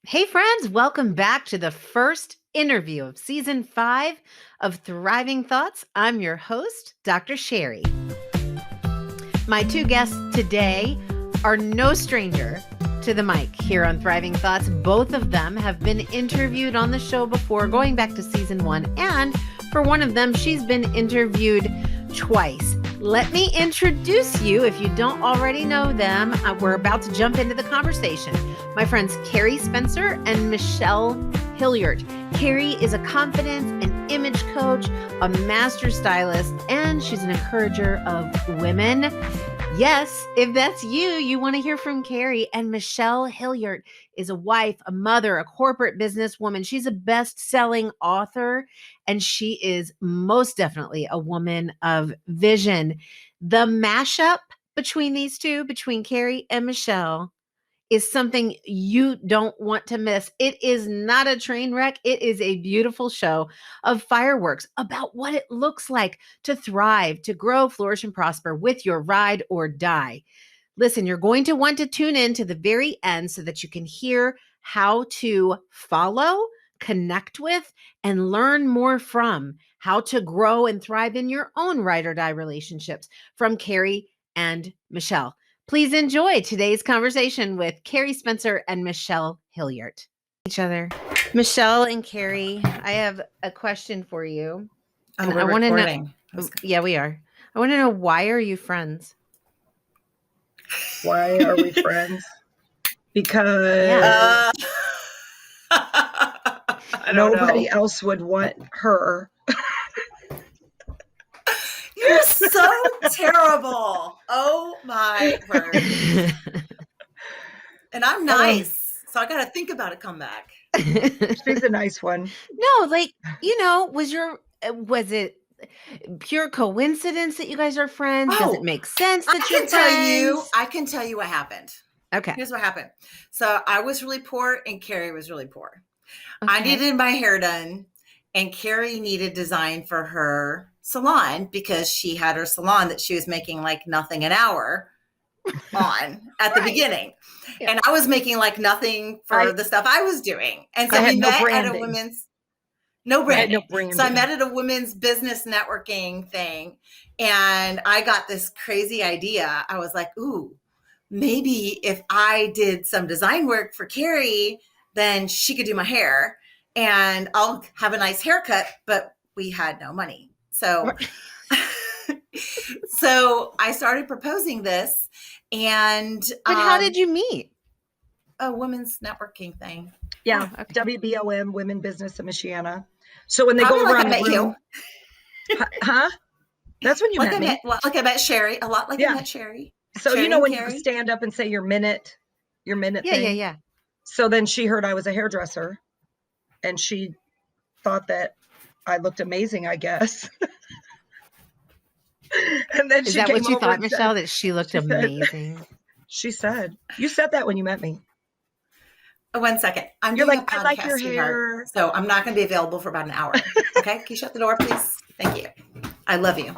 Hey, friends, welcome back to the first interview of season 5 of Thriving Thoughts. I'm your host, Dr. Sherry. My two guests today are no stranger to the mic here on Thriving Thoughts. Both of them have been interviewed on the show before, going back to season 1. And for one of them, she's been interviewed twice. Let me introduce you if you don't already know them. We're about to jump into the conversation. My friends Kerri Spencer and Michelle Hillaert. Kerri is a confidence and image coach, a master stylist, and she's an encourager of women. Yes, if that's you, you want to hear from Kerri. And Michelle Hillaert is a wife, a mother, a corporate businesswoman. She's a best-selling author, and she is most definitely a woman of vision. The mashup between these two, between Kerri and Michelle, is something you don't want to miss. It is not a train wreck. It is a beautiful show of fireworks about what it looks like to thrive, to grow, flourish, and prosper with your ride or die. Listen, you're going to want to tune in to the very end so that you can hear how to follow, connect with, and learn more from how to grow and thrive in your own ride or die relationships from Kerri and Michelle. Please enjoy today's conversation with Kerri Spencer and Michelle Hillaert. Each other. Michelle and Kerri, I have a question for you. And I want to know. Yeah, we are. I want to know, why are you friends? Why are we friends? Because nobody else would want her. You're so terrible. Oh my word. And I'm nice. So I got to think about a comeback. She's a nice one. No, was it pure coincidence that you guys are friends? Does it make sense that you're friends? I can tell you what happened. Okay. Here's what happened. So I was really poor and Kerri was really poor. Okay. I needed my hair done and Kerri needed design for her salon because she had her salon that she was making like nothing an hour on at the beginning. Yeah. And I was making like nothing for the stuff I was doing. And so we met at a women's branding. So I met at a women's business networking thing and I got this crazy idea. I was like, ooh, maybe if I did some design work for Kerri, then she could do my hair and I'll have a nice haircut, but we had no money. So, so I started proposing this and. But how did you meet? A women's networking thing. Yeah. Oh, okay. WBOM, Women Business of Michiana. So when they go around the room. Huh? That's when you met me. I met Sherry. A lot like I met Sherry. So Sherry, you know when you stand up and say your minute thing? Yeah. So then she heard I was a hairdresser and she thought that I looked amazing, I guess. And then Is that what you thought, Michelle, that she looked amazing? She said, you said that when you met me. 1 second. You're like, I like your hair. So I'm not going to be available for about an hour. Okay. Can you shut the door, please? Thank you. I love you.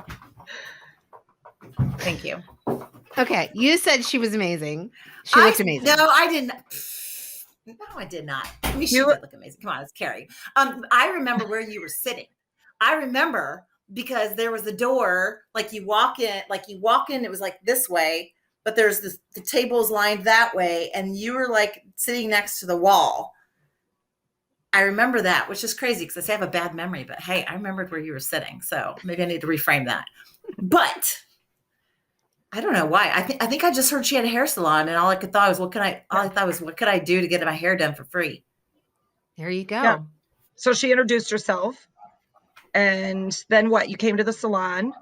Thank you. Okay. You said she was amazing. She looked amazing. No, I didn't. No, I did not. I mean, she did look amazing. Come on, it's Kerri. I remember where you were sitting. I remember because there was a door, like you walk in, it was like this way, but there's the tables lined that way. And you were like sitting next to the wall. I remember that, which is crazy because I say I have a bad memory, but hey, I remembered where you were sitting. So maybe I need to reframe that. But I don't know why. I think I just heard she had a hair salon and all I thought was, what could I do to get my hair done for free? There you go. Yeah. So she introduced herself. And then what? You came to the salon.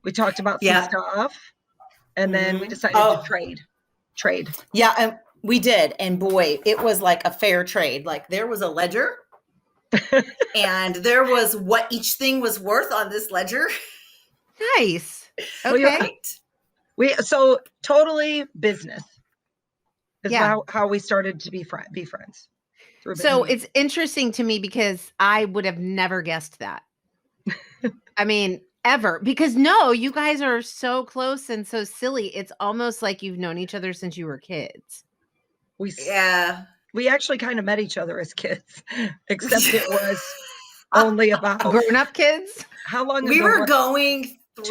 We talked about some stuff. And then we decided to trade. Yeah, and we did. And boy, it was like a fair trade. Like there was a ledger and there was what each thing was worth on this ledger. Nice. Okay. So totally business is how we started to be friends. So it's interesting to me because I would have never guessed that. I mean, ever, because you guys are so close and so silly. It's almost like you've known each other since you were kids. Yeah. we actually kind of met each other as kids, except it was only about grown-up kids. How long we ago? were going through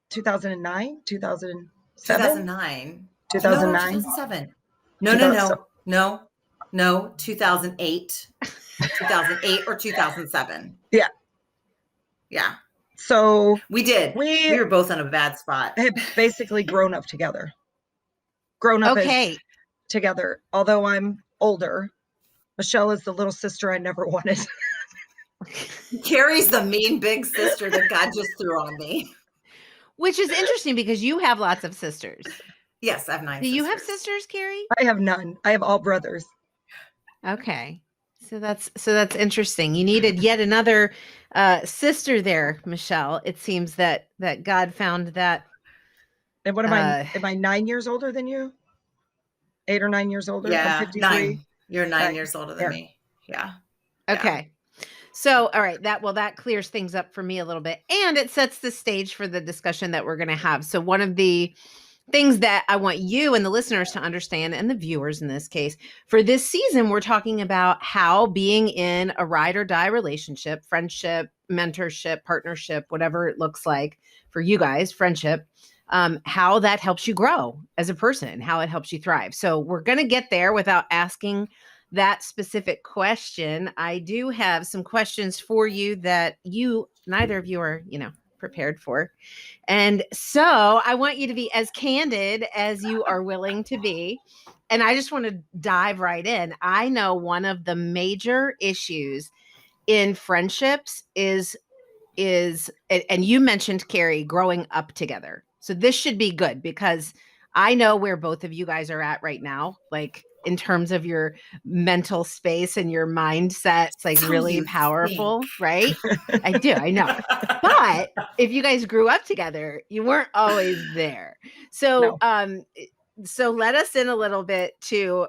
2009, 2007, 2009. 2009. 2007. No, 2008. 2008 or 2007. Yeah. Yeah. So we were both on a bad spot. Had basically grown up together. Together. Although I'm older, Michelle is the little sister I never wanted. Kerri's the mean big sister that God just threw on me. Which is interesting because you have lots of sisters. Yes, I have 9 sisters. Do you have sisters, Kerri? I have none. I have all brothers. Okay. So that's interesting. You needed yet another sister there, Michelle. It seems that God found that. And what am I? Am I 9 years older than you? 8 or 9 years older? Yeah, I'm 53. 9. You're 9 years older than me. Yeah. Okay. So, all right, that clears things up for me a little bit, and it sets the stage for the discussion that we're going to have. So one of the things that I want you and the listeners to understand, and the viewers in this case, for this season, we're talking about how being in a ride or die relationship, friendship, mentorship, partnership, whatever it looks like for you guys, friendship, how that helps you grow as a person, how it helps you thrive. So we're going to get there without asking that specific question. I do have some questions for you that neither of you are, prepared for. And so I want you to be as candid as you are willing to be. And I just want to dive right in. I know one of the major issues in friendships is, and you mentioned, Kerri, growing up together. So this should be good because I know where both of you guys are at right now, like in terms of your mental space and your mindset. It's like really powerful, right? I do. I know. But if you guys grew up together, you weren't always there. So, so let us in a little bit to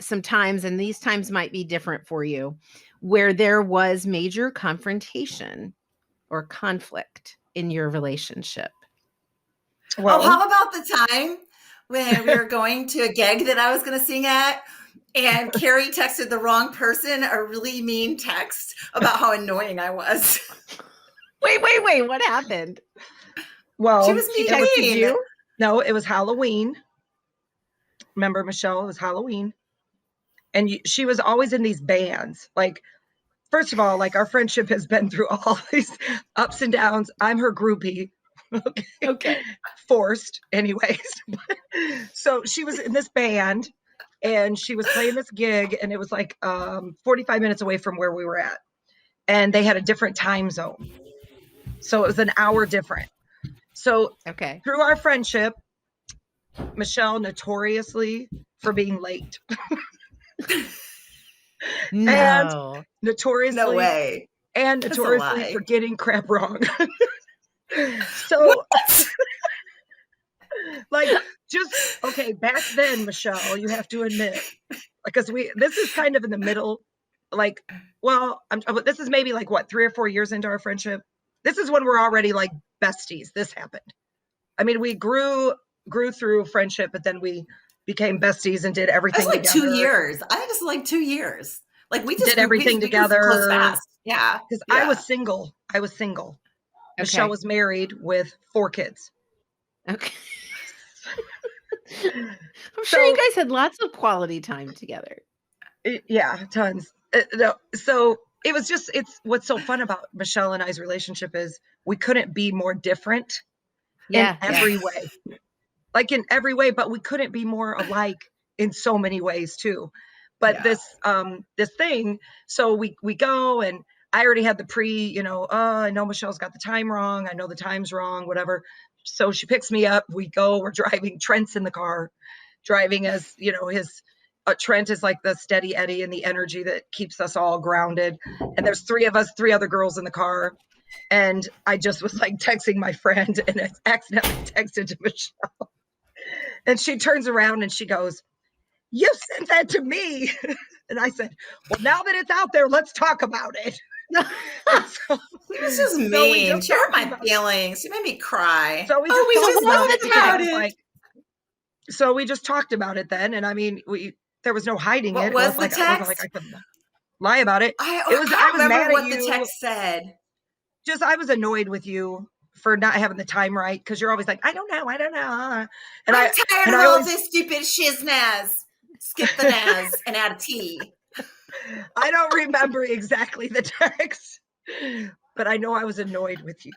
some times, and these times might be different for you, where there was major confrontation or conflict in your relationship. Well, how about the time when we were going to a gig that I was going to sing at, and Kerri texted the wrong person a really mean text about how annoying I was. Wait. What happened? Well, she was texting you? No, it was Halloween. Remember, Michelle, it was Halloween. And she was always in these bands. Like, first of all, like our friendship has been through all these ups and downs. I'm her groupie. Okay. Forced anyways. So she was in this band and she was playing this gig, and it was like 45 minutes away from where we were at. And they had a different time zone. So it was an hour different. So through our friendship, Michelle notoriously for being late. No. And notoriously. No way. And notoriously for getting crap wrong. So like back then, Michelle, you have to admit, because this is kind of in the middle, like, well, this is maybe like 3 or 4 years into our friendship. This is when we're already like besties. This happened. I mean, we grew through friendship, but then we became besties and did everything together. 2 years. I think it's like 2 years. Like we just did everything together. Close fast. Yeah. Because I was single. Okay. Michelle was married with 4 kids. Okay. I'm sure you guys had lots of quality time together. Yeah, tons. So it was just, what's so fun about Michelle and I's relationship is we couldn't be more different in every way. Like in every way, but we couldn't be more alike in so many ways too. But this thing, so we go, and I already had the I know Michelle's got the time wrong. I know the time's wrong, whatever. So she picks me up. We go, we're driving. Trent's in the car, driving as, Trent is like the steady Eddie and the energy that keeps us all grounded. And there's 3 of us, 3 other girls in the car. And I just was like texting my friend, and I accidentally texted to Michelle. And she turns around and she goes, "You sent that to me." And I said, "Well, now that it's out there, let's talk about it." So, this is mean. She hurt my feelings. She made me cry. So we just talked about it then. And I mean, there was no hiding What it. was the It wasn't like text? I could lie about it. I I was can't remember mad at what the you. text said. Just, I was annoyed with you for not having the time right, because you're always like, I don't know. And I'm tired of I all always, this stupid shiznaz. Skip the naz and add a T. I don't remember exactly the text, but I know I was annoyed with you.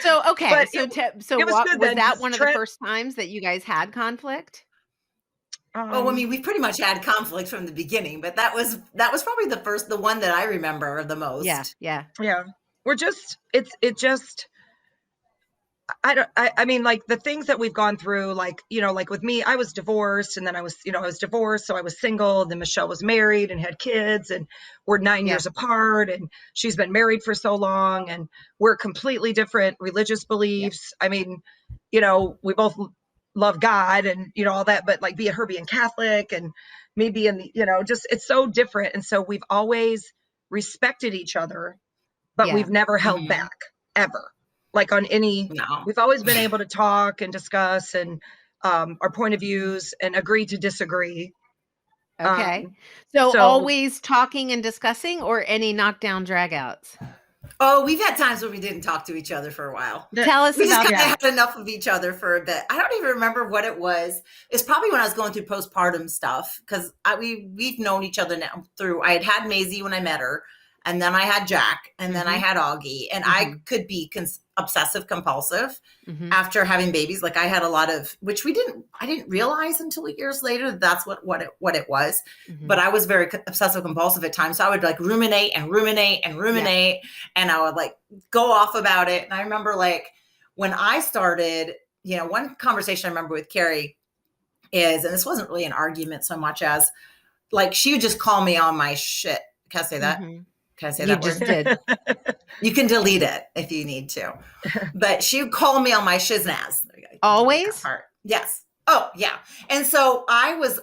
So, okay. But So, it was good was then, that 'cause one of the first times that you guys had conflict? Well, I mean, we pretty much had conflict from the beginning, but that was probably the one that I remember the most. Yeah. We're just, it just, I mean, like the things that we've gone through, like, you know, like with me, I was divorced, and then I was divorced. So I was single. Then Michelle was married and had kids, and we're 9 years apart, and she's been married for so long, and we're completely different religious beliefs. I mean, you know, we both love God and, you know, all that, but like her being Catholic and me being, you know, just, it's so different. And so we've always respected each other, but we've never held back ever. Like on any, we've always been able to talk and discuss and our point of views and agree to disagree. Okay. So always talking and discussing, or any knockdown dragouts? Oh, we've had times where we didn't talk to each other for a while. Tell us we just about kind that. of had enough of each other for a bit. I don't even remember what it was. It's probably when I was going through postpartum stuff, because we've known each other now through. I had Maisie when I met her, and then I had Jack, and then I had Augie, and I could be obsessive compulsive after having babies. Like I had a lot of, which I didn't realize until years later that's what it was. But I was very obsessive compulsive at times. So I would like ruminate, and I would like go off about it. And I remember like when I started, you know, one conversation I remember with Kerri is, and this wasn't really an argument so much as like, she would just call me on my shit. Can I say that? Can I say that word? You just did. You can delete it if you need to. But she would call me on my shiznaz. Always? Yes. Oh, yeah. And so I was,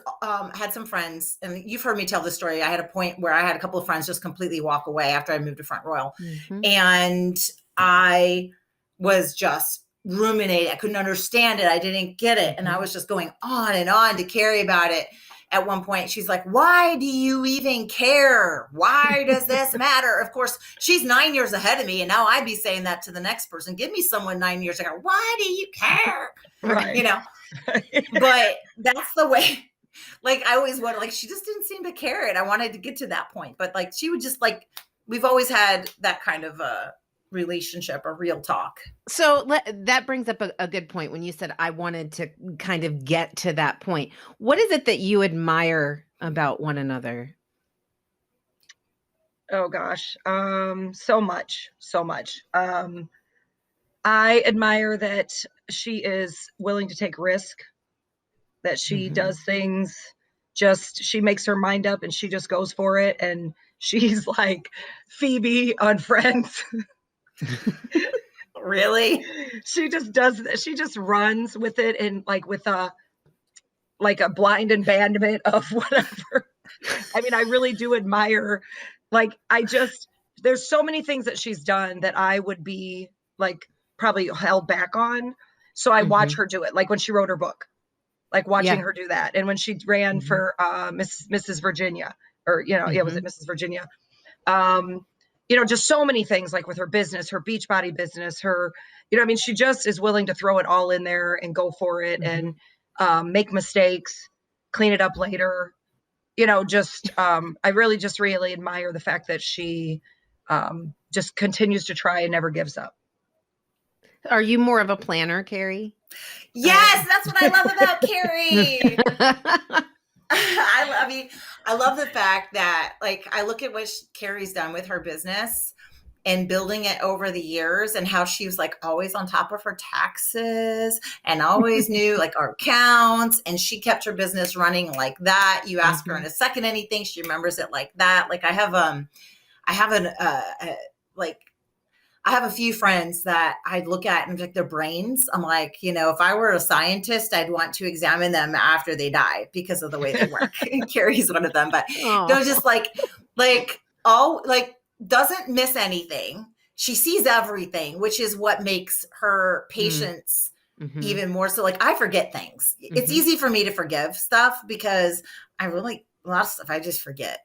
had some friends, and you've heard me tell this story. I had a point where I had a couple of friends just completely walk away after I moved to Front Royal. And I was just ruminating. I couldn't understand it. I didn't get it. And I was just going on and on to Kerri about it. At one point, she's like, why do you even care? Why does this matter? Of course, she's 9 years ahead of me. And now I'd be saying that to the next person. Give me someone 9 years ago. Why do you care? Right. You know, but that's the way, like, I always wanted, like, she just didn't seem to care it. I wanted to get to that point, but like, she would just like, we've always had that kind of a relationship, a real talk. So that brings up a good point when you said I wanted to kind of get to that point. What is it that you admire about one another? Oh gosh. So much. I admire that she is willing to take risk, that she does things, she makes her mind up and she just goes for it. And she's like Phoebe on Friends. Really? She just runs with it, and like with a blind abandonment of whatever. I mean, I really do admire, like, there's so many things that she's done that I would be like probably held back on. So I watch her do it. Like when she wrote her book, like watching her do that. And when she ran for Mrs. Virginia, or, you know, was it Mrs. Virginia? You know, just so many things, like with her business, her Beachbody business, her, you know, I mean, she just is willing to throw it all in there and go for it and make mistakes, clean it up later. You know, I really admire the fact that she just continues to try and never gives up. Are you more of a planner, Kerri? Yes, that's what I love about Kerri. I love the fact that, like, I look at what Kerri's done with her business and building it over the years, and how she was like always on top of her taxes and always knew like our accounts, and she kept her business running like that. You ask her in a second anything, she remembers it like that. Like I have a few friends that I'd look at and like their brains. I'm like, you know, if I were a scientist, I'd want to examine them after they die because of the way they work. Kerri's one of them, but they're just like doesn't miss anything. She sees everything, which is what makes her patience even more so. Like I forget things. It's easy for me to forgive stuff because I really, a lot of stuff I just forget,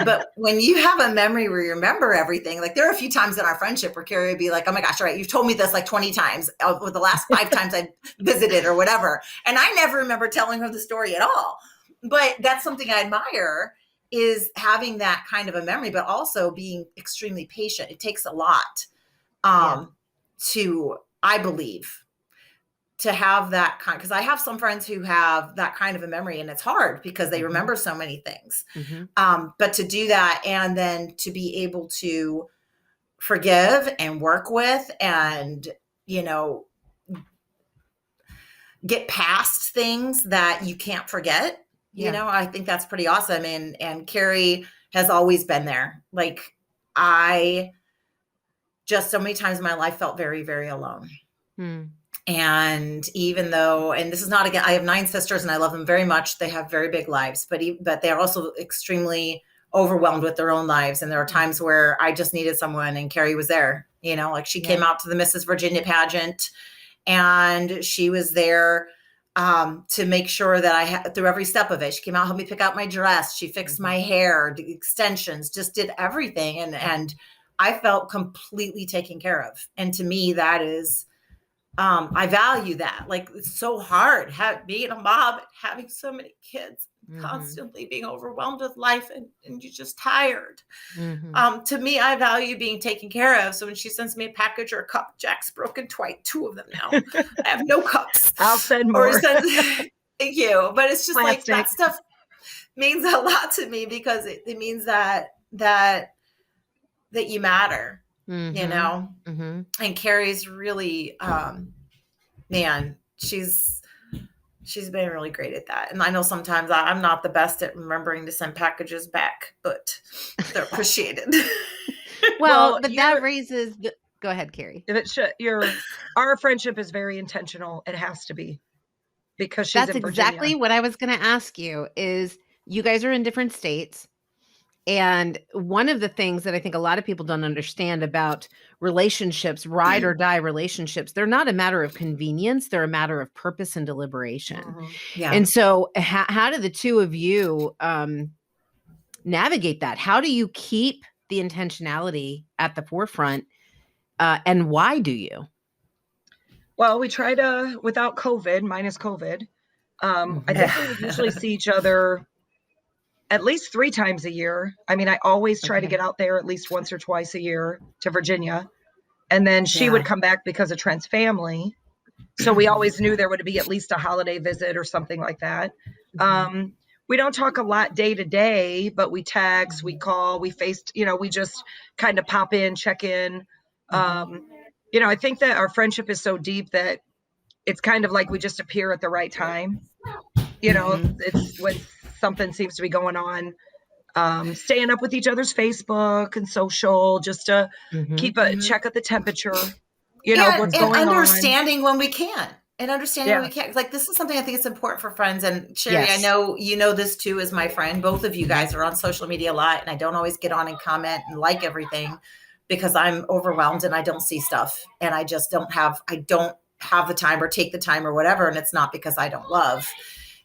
But when you have a memory where you remember everything, like there are a few times in our friendship where Kerri would be like, oh my gosh, all right, you've told me this like 20 times with the last 5 times I visited or whatever. And I never remember telling her the story at all. But that's something I admire, is having that kind of a memory, but also being extremely patient. It takes a lot to, I believe, to have that kind, because I have some friends who have that kind of a memory, and it's hard because they remember so many things. But to do that and then to be able to forgive and work with and, get past things that you can't forget, I think that's pretty awesome. And Kerri has always been there. Like I just so many times in my life felt very, very alone. And even though, and this is not, again, I have 9 sisters and I love them very much. They have very big lives, but they're also extremely overwhelmed with their own lives. And there are times where I just needed someone, and Kerri was there, like she came out to the Mrs. Virginia pageant, and she was there to make sure that I had through every step of it. She came out, helped me pick out my dress. She fixed my hair, did extensions, just did everything. And I felt completely taken care of. And to me, that is, I value that. Like it's so hard being a mom, having so many kids, constantly being overwhelmed with life, and you're just tired. To me, I value being taken care of. So when she sends me a package or a cup, Jack's broken twice, 2 of them now. I have no cups. I'll send more. Thank you. But it's just plastic. Like that stuff means a lot to me, because it means that you matter. And Kerri's really, man, she's been really great at that. And I know sometimes I'm not the best at remembering to send packages back, but they're appreciated. Well, but that raises go ahead, Kerri. Our friendship is very intentional. It has to be, because she's That's in Virginia. Exactly what I was going to ask you is, you guys are in different states. And one of the things that I think a lot of people don't understand about relationships, ride or die relationships, they're not a matter of convenience. They're a matter of purpose and deliberation. And so how do the two of you navigate that? How do you keep the intentionality at the forefront? And why do you? Well, we try to, without COVID, minus COVID, I think we would usually see each other at least 3 times a year. I mean, I always try to get out there at least once or twice a year to Virginia. And then she would come back because of Trent's family. So we always knew there would be at least a holiday visit or something like that. We don't talk a lot day to day, but we text, we call, we we just kind of pop in, check in. I think that our friendship is so deep that it's kind of like we just appear at the right time. It's when something seems to be going on, staying up with each other's Facebook and social, just to keep a check of the temperature, what's going on. Understanding when we can. Like, this is something I think it's important for friends. And Sherry, I know you know this too, as my friend. Both of you guys are on social media a lot, and I don't always get on and comment and like everything because I'm overwhelmed and I don't see stuff, and I just don't have the time or take the time or whatever. And it's not because I don't love.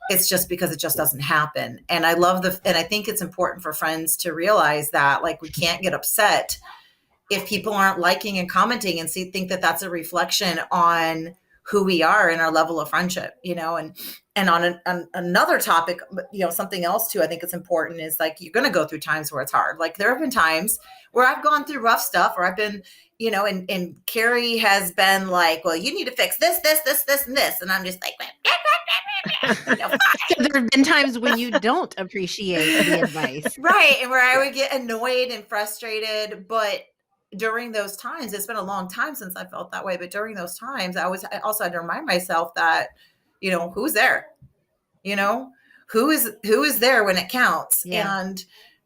It's just because it just doesn't happen. And I love and I think it's important for friends to realize that, like, we can't get upset if people aren't liking and commenting and think that that's a reflection on who we are and our level of friendship, and on another topic, something else too, I think it's important is, like, you're going to go through times where it's hard. Like, there have been times where I've gone through rough stuff, or I've been, and Kerri has been like, well, you need to fix this, and this. And I'm just like, so there have been times when you don't appreciate the advice. Right. And where I would get annoyed and frustrated. But during those times, it's been a long time since I felt that way. But during those times, I also had to remind myself that, who's there? Who is there when it counts? Yeah. And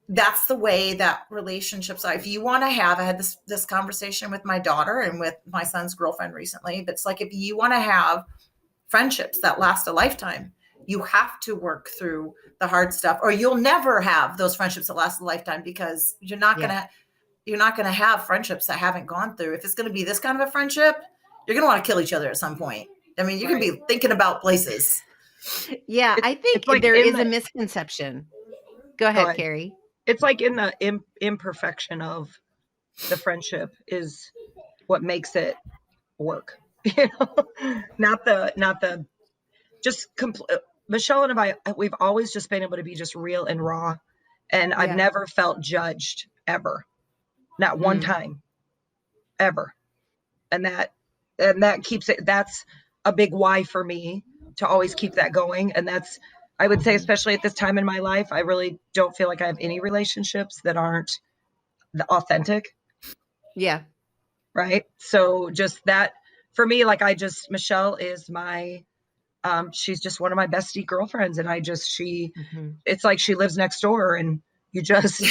that's the way that relationships are. If you want to I had this conversation with my daughter and with my son's girlfriend recently, but it's like, if you want to have friendships that last a lifetime, you have to work through the hard stuff, or you'll never have those friendships that last a lifetime, because you're not going to have friendships that haven't gone through. If it's going to be this kind of a friendship, you're going to want to kill each other at some point. I mean, you can be thinking about places. Yeah, I think like there is a misconception. Go ahead, Kerri. It's like in the imperfection of the friendship is what makes it work. You know, not the just Michelle and I, we've always just been able to be just real and raw, and I've never felt judged ever, not one time, ever, and that keeps it. That's a big why for me to always keep that going, and that's, I would say, especially at this time in my life, I really don't feel like I have any relationships that aren't authentic. Yeah. Right. So just that for me, like Michelle is my, she's just one of my bestie girlfriends. And it's like she lives next door and you just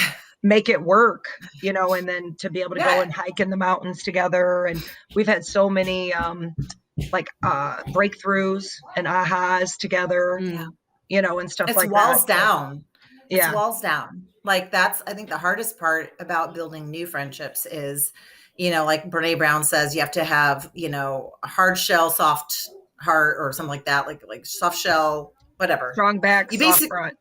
make it work, you know, and then to be able to go and hike in the mountains together. And we've had so many, breakthroughs and ahas together, you know, and stuff like that. Walls down. Yeah. It's walls down. Like that's, I think the hardest part about building new friendships is, you know, like Brene Brown says, you have to have, you know, a hard shell, soft heart or something like that. Like soft shell, whatever. Strong back, soft front.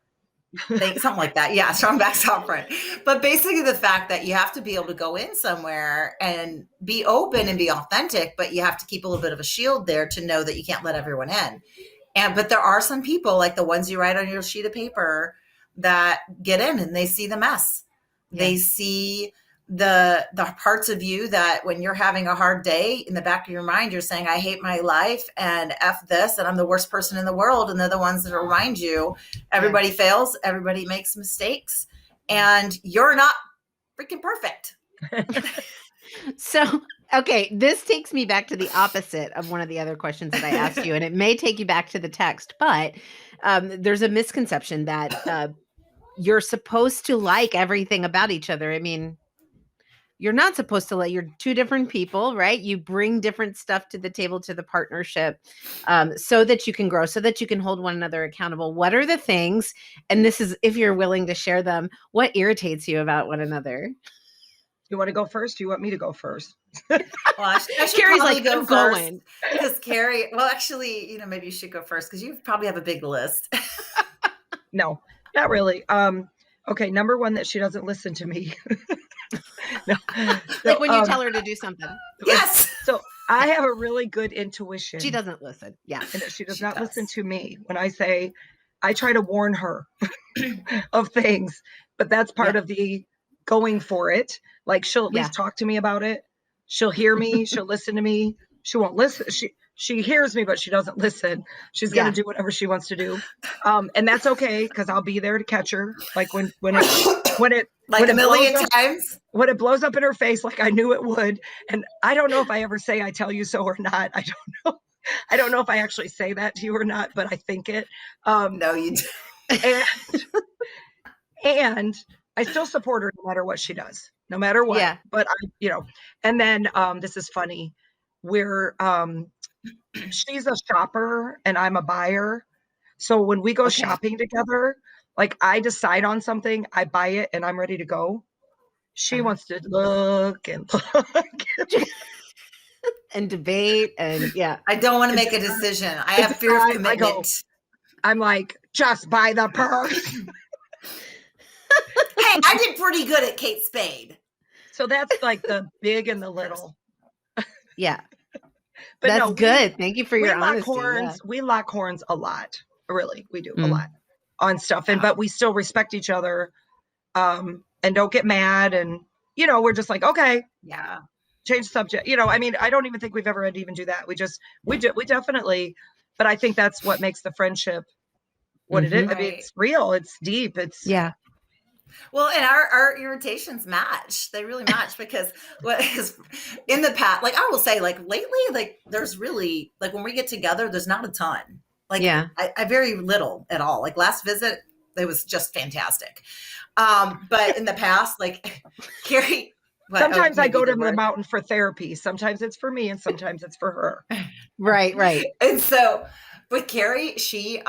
Something like that. Yeah. Strong back, soft front. But basically the fact that you have to be able to go in somewhere and be open and be authentic, but you have to keep a little bit of a shield there to know that you can't let everyone in. But there are some people like the ones you write on your sheet of paper that get in and they see the mess. Yeah. They see the parts of you that when you're having a hard day, in the back of your mind, you're saying, I hate my life and F this, and I'm the worst person in the world. And they're the ones that remind you everybody fails, everybody makes mistakes, and you're not freaking perfect. So, okay, this takes me back to the opposite of one of the other questions that I asked you, and it may take you back to the text, but there's a misconception that you're supposed to like everything about each other. I mean, you're not supposed to let, you're two different people, right? You bring different stuff to the table, to the partnership, so that you can grow, so that you can hold one another accountable. What are the things, and this is if you're willing to share them, what irritates you about one another? You want to go first? Do you want me to go first? Well, I should Kerri's like, go first. Because Kerri, well, actually, you know, maybe you should go first because you probably have a big list. No, not really. Okay, number one, that she doesn't listen to me. No. Like when you tell her to do something. Yes. So I have a really good intuition. She doesn't listen. Yeah. And she does not listen to me when I say, I try to warn her of things, but that's part of the going for it. Like she'll at least talk to me about it. She'll hear me. She'll listen to me. She won't listen. She hears me, but she doesn't listen. She's going to do whatever she wants to do. And that's okay. Cause I'll be there to catch her. Like when it like a million times when it blows up in her face, like I knew it would. And I don't know if I ever say, I tell you so or not. I don't know. I don't know if I actually say that to you or not, but I think it. No, you do. And I still support her no matter what she does, no matter what. Yeah. But and then this is funny. She's a shopper and I'm a buyer. So when we go shopping together, like I decide on something, I buy it and I'm ready to go. She wants to look and and debate and I don't want to make a decision. I have fear of commitment. I'm like, just buy the purse. Hey, I did pretty good at Kate Spade. So that's like the big and the little. Yeah. But that's good. Thank you for your honesty. We lock horns a lot. Really, we do a lot on stuff. But we still respect each other and don't get mad. And, we're just like, okay. Yeah. Change the subject. I mean, I don't even think we've ever had to even do that. We definitely, but I think that's what makes the friendship what it is. Right. I mean, it's real. It's deep. Well, and our irritations match. They really match because what is in the past, like I will say, like lately, like there's really, like when we get together, there's not a ton. Like I very little at all. Like last visit, it was just fantastic. But in the past, like Kerri. Sometimes I go to the mountain for therapy. Sometimes it's for me and sometimes it's for her. Right. And so with Kerri, she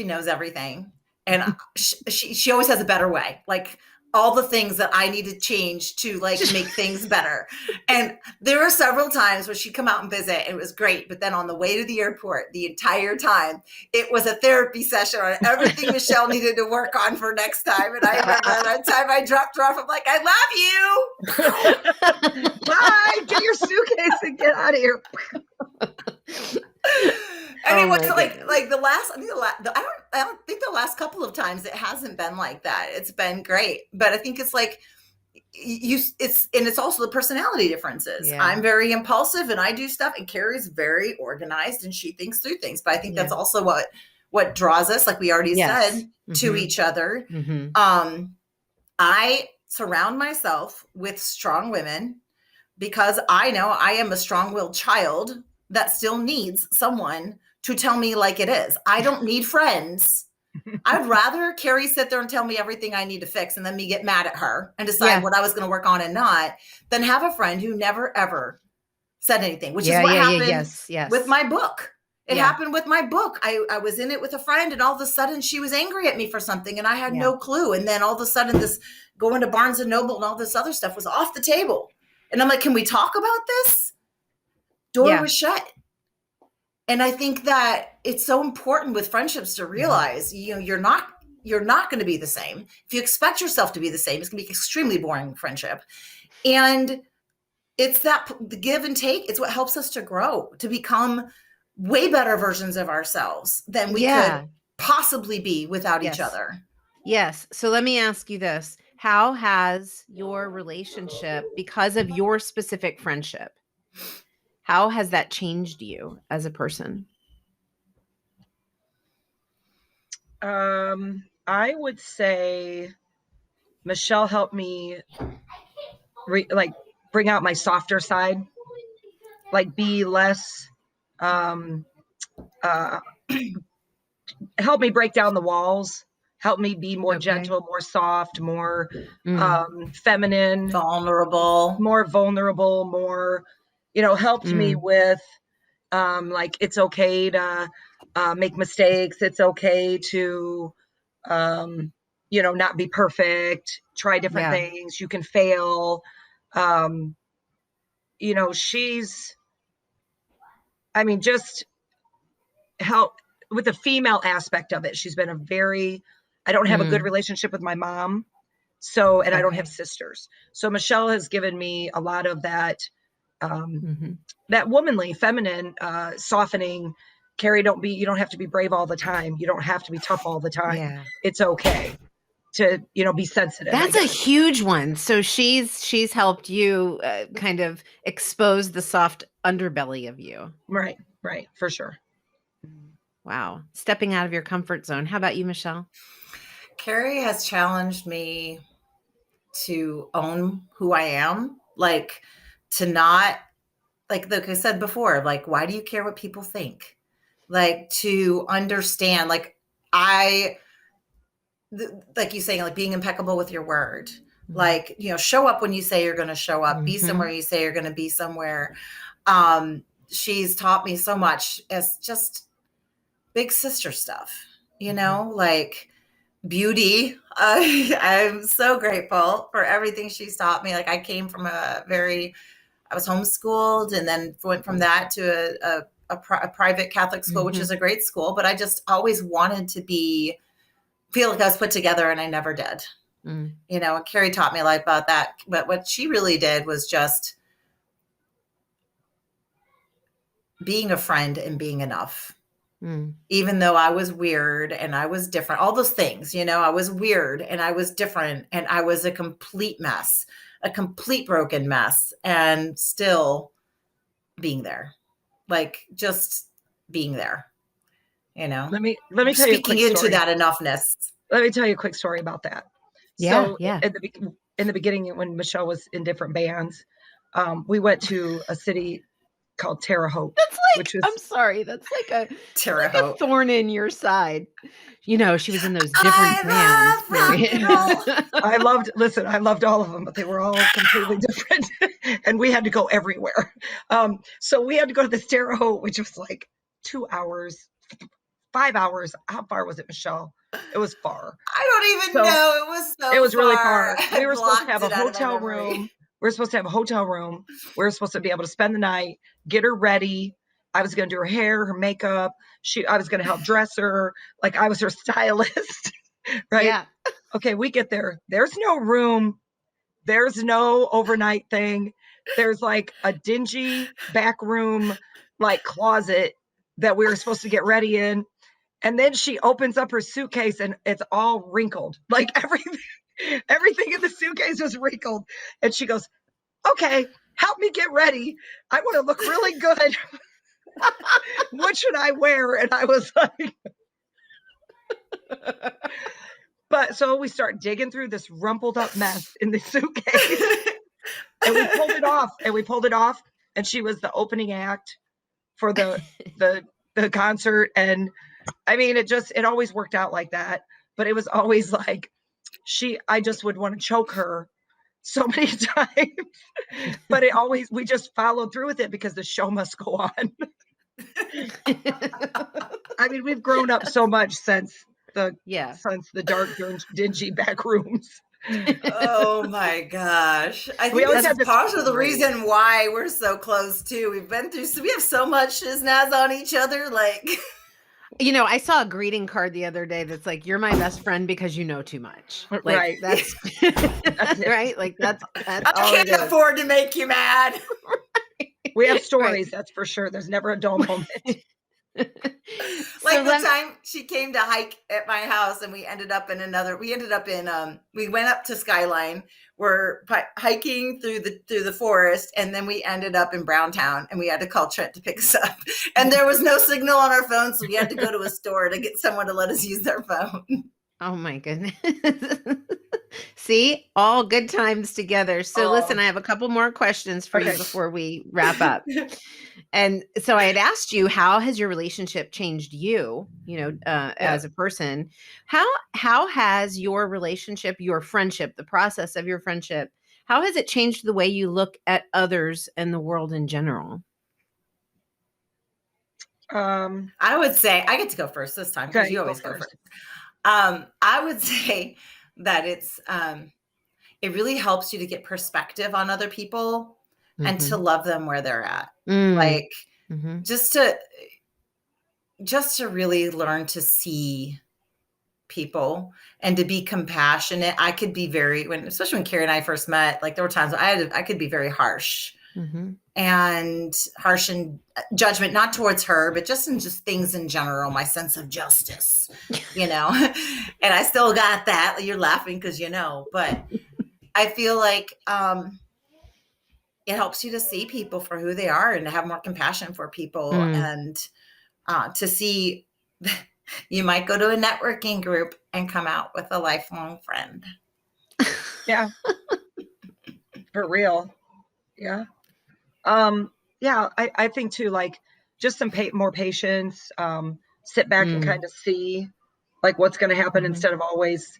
knows everything. And she always has a better way. Like all the things that I need to change to like make things better. And there were several times where she'd come out and visit and it was great. But then on the way to the airport, the entire time, it was a therapy session on everything Michelle needed to work on for next time. And I remember one time I dropped her off. I'm like, I love you. Bye. Get your suitcase and get out of here. And it was like the last, I don't think the last couple of times it hasn't been like that. It's been great. But I think it's like it's also the personality differences. Yeah. I'm very impulsive and I do stuff, and Kerri's very organized and she thinks through things. But I think that's also what draws us, like we already said, to each other. I surround myself with strong women because I know I am a strong-willed child that still needs someone to tell me like it is. I don't need friends. I'd rather Kerri sit there and tell me everything I need to fix and then me get mad at her and decide what I was going to work on and not, than have a friend who never, ever said anything, which is what happened with my book. It happened with my book. I was in it with a friend and all of a sudden she was angry at me for something and I had no clue. And then all of a sudden this going to Barnes and Noble and all this other stuff was off the table. And I'm like, can we talk about this? Door was shut. And I think that it's so important with friendships to realize, you're not going to be the same. If you expect yourself to be the same, it's going to be an extremely boring friendship. And it's the give and take. It's what helps us to grow, to become way better versions of ourselves than we could possibly be without each other. Yes. So let me ask you this. How has your relationship, because of your specific friendship, how has that changed you as a person? I would say Michelle helped me bring out my softer side, like be less, help me break down the walls, help me be more gentle, more soft, more feminine, more vulnerable, more, helped me with like it's okay to make mistakes. It's okay to not be perfect, try different things. You can fail. Just help with the female aspect of it. She's been I don't have a good relationship with my mom. So, and I don't have sisters. So Michelle has given me a lot of that, that womanly, feminine, softening. Kerri, you don't have to be brave all the time. You don't have to be tough all the time. Yeah. It's okay to, be sensitive. That's a huge one. So she's helped you kind of expose the soft underbelly of you. Right. For sure. Wow. Stepping out of your comfort zone. How about you, Michelle? Kerri has challenged me to own who I am, like to not, like I said before, like, why do you care what people think? Like to understand, like like you saying, like being impeccable with your word, like, show up when you say you're going to show up, be somewhere you say you're going to be somewhere. She's taught me so much as just big sister stuff, like beauty. I'm so grateful for everything she's taught me. Like I came from I was homeschooled and then went from that to a private Catholic school, which is a great school, but I just always wanted to feel like I was put together and I never did. And Kerri taught me a lot about that. But what she really did was just being a friend and being enough. Even though I was weird and I was different, all those things, I was weird and I was different and I was a complete mess, a complete broken mess, and still being there, like just being there, Let me tell you speaking into that enoughness. Let me tell you a quick story about that. So in the beginning, when Michelle was in different bands, we went to a city called Terre Haute. That's like, I'm sorry, that's like a thorn in your side. She was in those different bands. I loved all of them, but they were all completely different. And we had to go everywhere. So we had to go to this Terre Haute, which was like 2 hours, 5 hours. How far was it, Michelle? It was far. I don't even know. It was so It was far. really far. We I were supposed to have a blocked it out of my hotel memory. room. We were supposed to have a hotel room. We were supposed to be able to spend the night, get her ready. I was going to do her hair, her makeup. I was going to help dress her. Like I was her stylist, right? Yeah. Okay, we get there. There's no room. There's no overnight thing. There's like a dingy back room, like closet that we were supposed to get ready in. And then she opens up her suitcase and it's all wrinkled. Like everything in the suitcase was wrinkled. And she goes, okay, help me get ready. I want to look really good. What should I wear? And I was like, but so we start digging through this rumpled up mess in the suitcase. And we pulled it off. And she was the opening act for the concert. And I mean, it always worked out like that. But it was always like I just would want to choke her so many times. But we just followed through with it because the show must go on. I mean, we've grown up so much since the dark, dingy back rooms. Oh my gosh. I think that's part of the reason why we're so close too. We have so much snazz on each other. Like, you know, I saw a greeting card the other day that's like, you're my best friend because you know too much. Like, right. That's right. Like that's I can't afford to make you mad. We have stories, that's for sure. There's never a dull moment. Like the time she came to hike at my house and we went up to Skyline. We're hiking through the forest, and then we ended up in Browntown, and we had to call Trent to pick us up. And there was no signal on our phone, so we had to go to a store to get someone to let us use their phone. Oh my goodness. See, all good times together. So listen, I have a couple more questions for you before we wrap up. And so I had asked you, how has your relationship changed you, as a person? How has your relationship, your friendship, the process of your friendship, how has it changed the way you look at others and the world in general? I would say I get to go first this time because you always go first. I would say that it really helps you to get perspective on other people and to love them where they're at. Like just to really learn to see people and to be compassionate. I could be especially when Kerri and I first met, like there were times I could be very harsh. And harsh in judgment, not towards her, but just things in general, my sense of justice, and I still got that. You're laughing because but I feel like it helps you to see people for who they are and to have more compassion for people and to see you might go to a networking group and come out with a lifelong friend. Yeah. For real. Yeah. I think too, like just some more patience, sit back and kind of see like what's going to happen instead of always,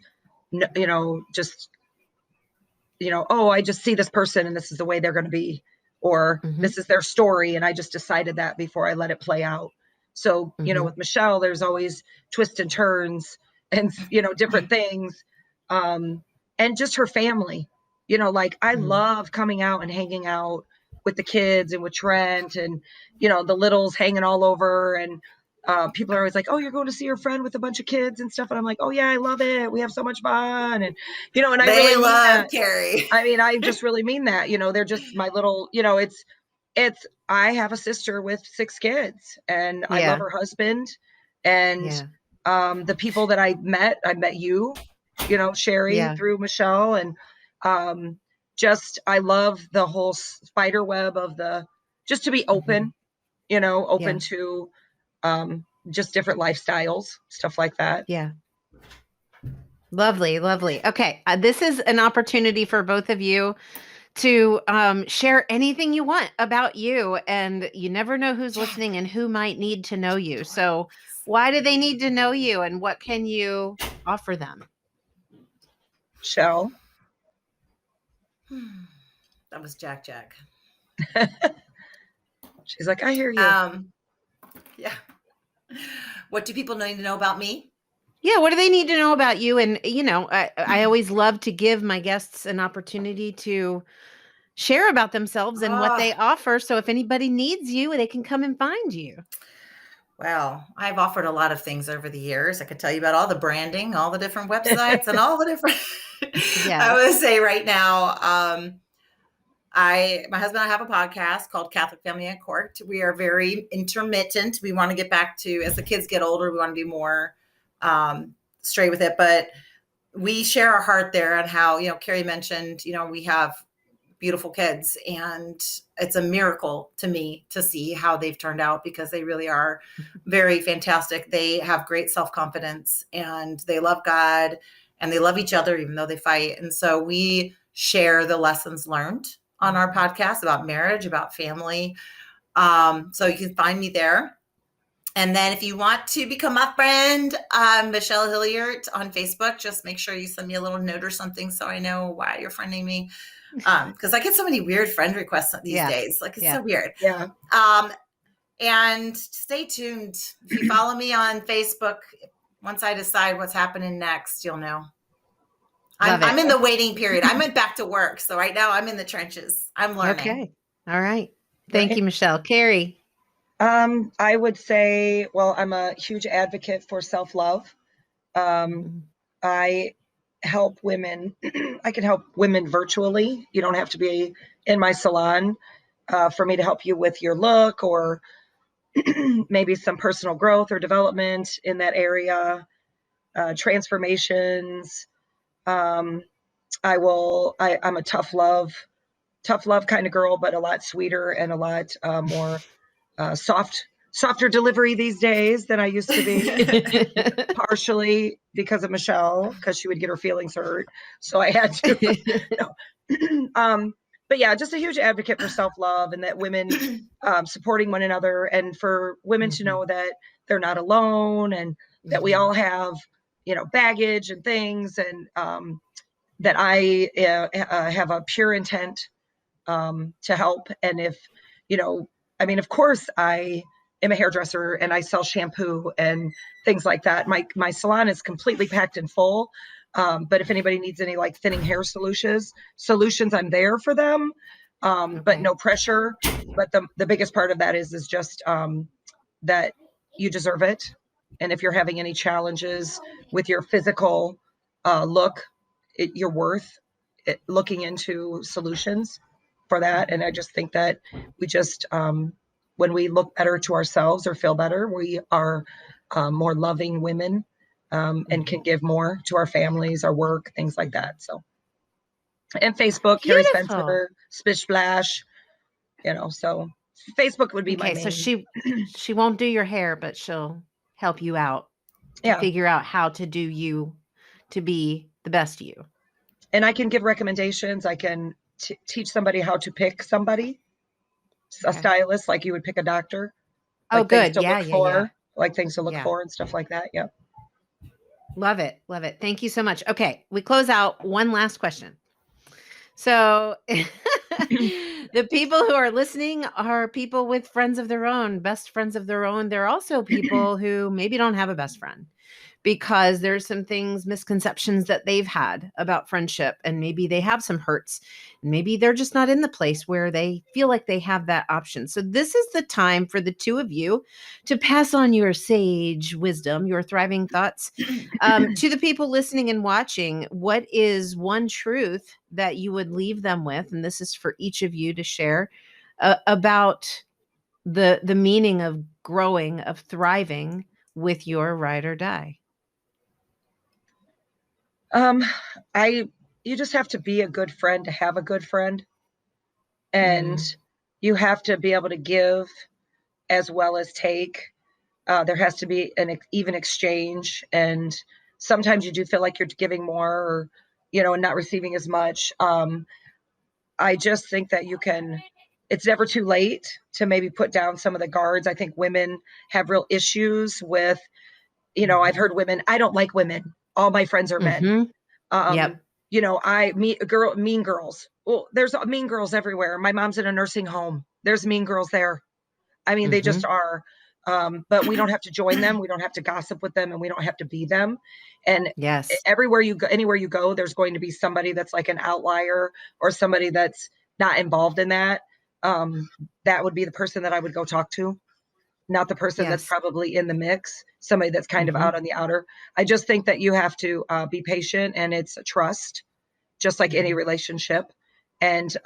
just, oh, I just see this person and this is the way they're going to be, or this is their story. And I just decided that before I let it play out. So, with Michelle, there's always twists and turns and, different things. And just her family, like I love coming out and hanging out with the kids and with Trent and, the littles hanging all over. And people are always like, oh, you're going to see your friend with a bunch of kids and stuff. And I'm like, oh yeah, I love it. We have so much fun. And, and I really love Kerri. I mean, I just really mean that, they're just my little, I have a sister with 6 kids and I love her husband and the people that I met you, Sherry through Michelle and I love the whole spider web of just to be open, open to just different lifestyles, stuff like that. Yeah. Lovely, lovely. Okay. This is an opportunity for both of you to share anything you want about you. And you never know who's listening and who might need to know you. So why do they need to know you and what can you offer them? Michelle. That was Jack. She's like, I hear you. Yeah. What do people need to know about me? Yeah, what do they need to know about you? And, I always love to give my guests an opportunity to share about themselves and what they offer. So if anybody needs you, they can come and find you. Well, I've offered a lot of things over the years. I could tell you about all the branding, all the different websites, and all the different. I would say right now, my husband and I have a podcast called Catholic Family at Court. We are very intermittent. We want to get back to, as the kids get older, we want to be more straight with it. But we share our heart there on how, Kerri mentioned, we have beautiful kids, and it's a miracle to me to see how they've turned out, because they really are very fantastic. They have great self-confidence, and they love God, and they love each other, even though they fight. And so we share the lessons learned on our podcast about marriage, about family. So you can find me there. And then if you want to become a friend, Michelle Hillaert on Facebook, just make sure you send me a little note or something so I know why you're friending me. Because I get so many weird friend requests these days. Like, it's so weird. Yeah. And stay tuned. If you follow me on Facebook, once I decide what's happening next, you'll know. I'm in the waiting period. I went back to work. So right now I'm in the trenches. I'm learning. Okay. All right. Thank you, Michelle. Kerri. I would say, well, I'm a huge advocate for self-love. I help women. I can help women virtually. You don't have to be in my salon for me to help you with your look, or maybe some personal growth or development in that area, transformations. I'm a tough love kind of girl, but a lot sweeter and a lot more softer delivery these days than I used to be. Partially because of Michelle, because she would get her feelings hurt, so I had to. But yeah, just a huge advocate for self-love, and that women supporting one another, and for women to know that they're not alone, and that we all have, baggage and things, and that I have a pure intent to help. And if, of course I am a hairdresser and I sell shampoo and things like that. My salon is completely packed and full. But if anybody needs any like thinning hair solutions, I'm there for them. But no pressure. But the biggest part of that is just that you deserve it. And if you're having any challenges with your physical look, you're worth looking into solutions for that. And I just think that we just, when we look better to ourselves or feel better, we are more loving women, and can give more to our families, our work, things like that. So, and Facebook, Kerri Spencer, Spish Splash, so Facebook would be my main. So she won't do your hair, but she'll help you out to figure out how to do you to be the best you. And I can give recommendations. I can teach somebody how to pick somebody, a stylist, like you would pick a doctor. Like good. Like things to look for and stuff like that. Yeah. Love it. Love it. Thank you so much. Okay. We close out one last question. So the people who are listening are people with friends of their own, best friends of their own. They're also people who maybe don't have a best friend, because there's some misconceptions that they've had about friendship, and maybe they have some hurts, and maybe they're just not in the place where they feel like they have that option. So this is the time for the two of you to pass on your sage wisdom, your thriving thoughts, to the people listening and watching. What is one truth that you would leave them with? And this is for each of you to share about the meaning of growing, of thriving with your ride or die. You just have to be a good friend to have a good friend. And you have to be able to give as well as take. There has to be an even exchange. And sometimes you do feel like you're giving more, or, and not receiving as much. I just think that it's never too late to maybe put down some of the guards. I think women have real issues with, I've heard women, I don't like women. All my friends are men. Mean girls. Well, there's mean girls everywhere. My mom's in a nursing home. There's mean girls there. I mean, they just are. But we don't have to join them. We don't have to gossip with them, and we don't have to be them. And everywhere you go, anywhere you go, there's going to be somebody that's like an outlier or somebody that's not involved in that. That would be the person that I would go talk to, not the person that's probably in the mix, somebody that's kind of out on the outer. I just think that you have to be patient, and it's a trust, just like any relationship. And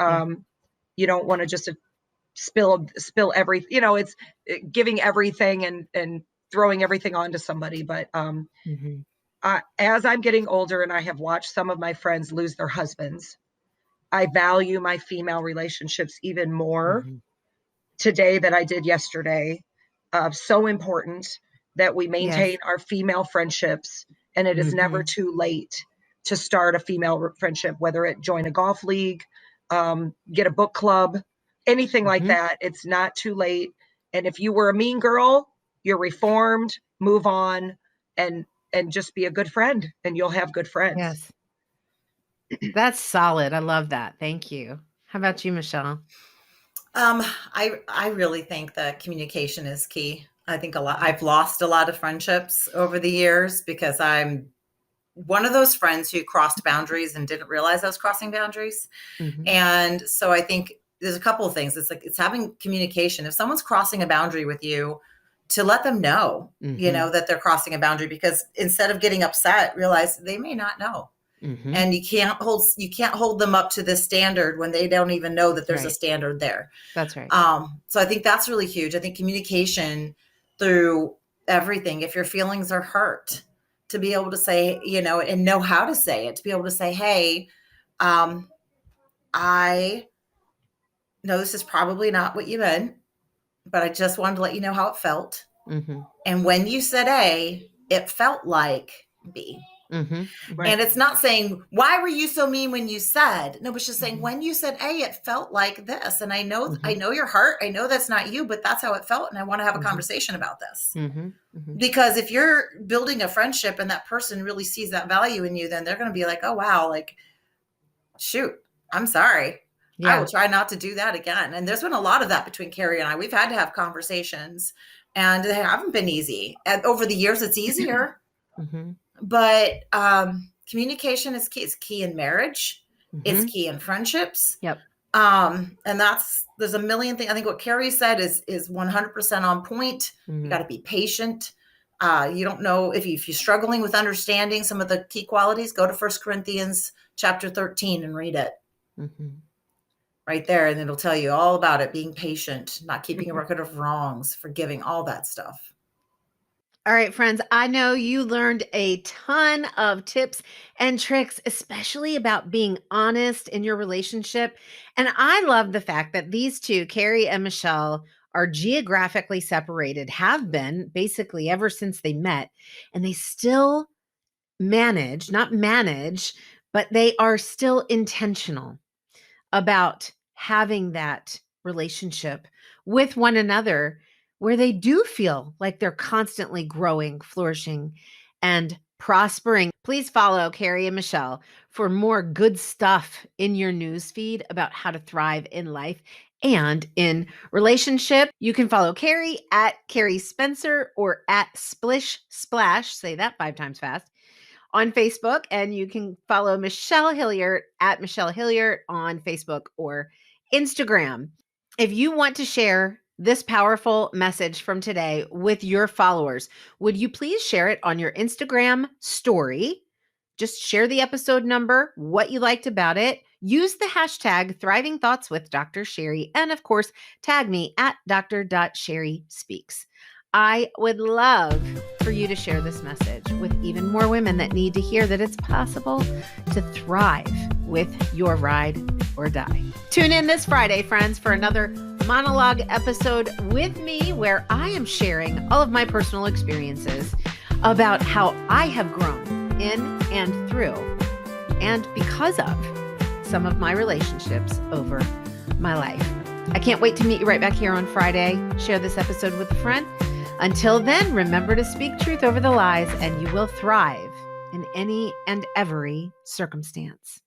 you don't want to just spill everything, it's giving everything and throwing everything onto somebody. But as I'm getting older and I have watched some of my friends lose their husbands, I value my female relationships even more today than I did yesterday. So important that we maintain our female friendships, and it is never too late to start a female friendship, whether it join a golf league, get a book club, anything like that. It's not too late. And if you were a mean girl, you're reformed, move on, and just be a good friend, and you'll have good friends. Yes. That's solid. I love that. Thank you. How about you, Michelle? I really think that communication is key. I think I've lost a lot of friendships over the years because I'm one of those friends who crossed boundaries and didn't realize I was crossing boundaries. And so I think there's a couple of things. It's having communication. If someone's crossing a boundary with you, to let them know, that they're crossing a boundary, because instead of getting upset, realize they may not know. And you can't hold them up to this standard when they don't even know that there's a standard there. That's right. So I think that's really huge. I think communication through everything. If your feelings are hurt, to be able to say, and know how to say it, to be able to say, hey, I know this is probably not what you meant, but I just wanted to let you know how it felt. And when you said A, it felt like B. And it's not saying, why were you so mean when you said? No, it's just saying, when you said A, it felt like this. And I know your heart. I know that's not you, but that's how it felt. And I want to have a conversation about this. Because if you're building a friendship and that person really sees that value in you, then they're going to be like, oh, wow, like, shoot, I'm sorry. I will try not to do that again. And there's been a lot of that between Kerri and I. We've had to have conversations, and they haven't been easy. And over the years, it's easier. But communication is key. It's key in marriage. It's key in friendships. And there's a million things. I think what Kerri said is 100% on point. You got to be patient. You don't know if you're struggling with understanding some of the key qualities, go to 1 Corinthians chapter 13 and read it. Right there. And it'll tell you all about it. Being patient, not keeping a record of wrongs, forgiving, all that stuff. All right, friends, I know you learned a ton of tips and tricks, especially about being honest in your relationship. And I love the fact that these two, Kerri and Michelle, are geographically separated, have been basically ever since they met, and they still not manage, but they are still intentional about having that relationship with one another, where they do feel like they're constantly growing, flourishing, and prospering. Please follow Kerri and Michelle for more good stuff in your newsfeed about how to thrive in life and in relationship. You can follow Kerri at Kerri Spencer or at Splish Splash, say that 5 times fast, on Facebook. And you can follow Michelle Hillaert at Michelle Hillaert on Facebook or Instagram. If you want to share this powerful message from today with your followers, would you please share it on your Instagram story? Just share the episode number, what you liked about it. Use the hashtag Thriving Thoughts with Dr. Sherry. And of course, tag me at Dr.SherrySpeaks. I would love for you to share this message with even more women that need to hear that it's possible to thrive with your ride or die. Tune in this Friday, friends, for another monologue episode with me, where I am sharing all of my personal experiences about how I have grown in and through and because of some of my relationships over my life. I can't wait to meet you right back here on Friday. Share this episode with a friend. Until then, remember to speak truth over the lies, and you will thrive in any and every circumstance.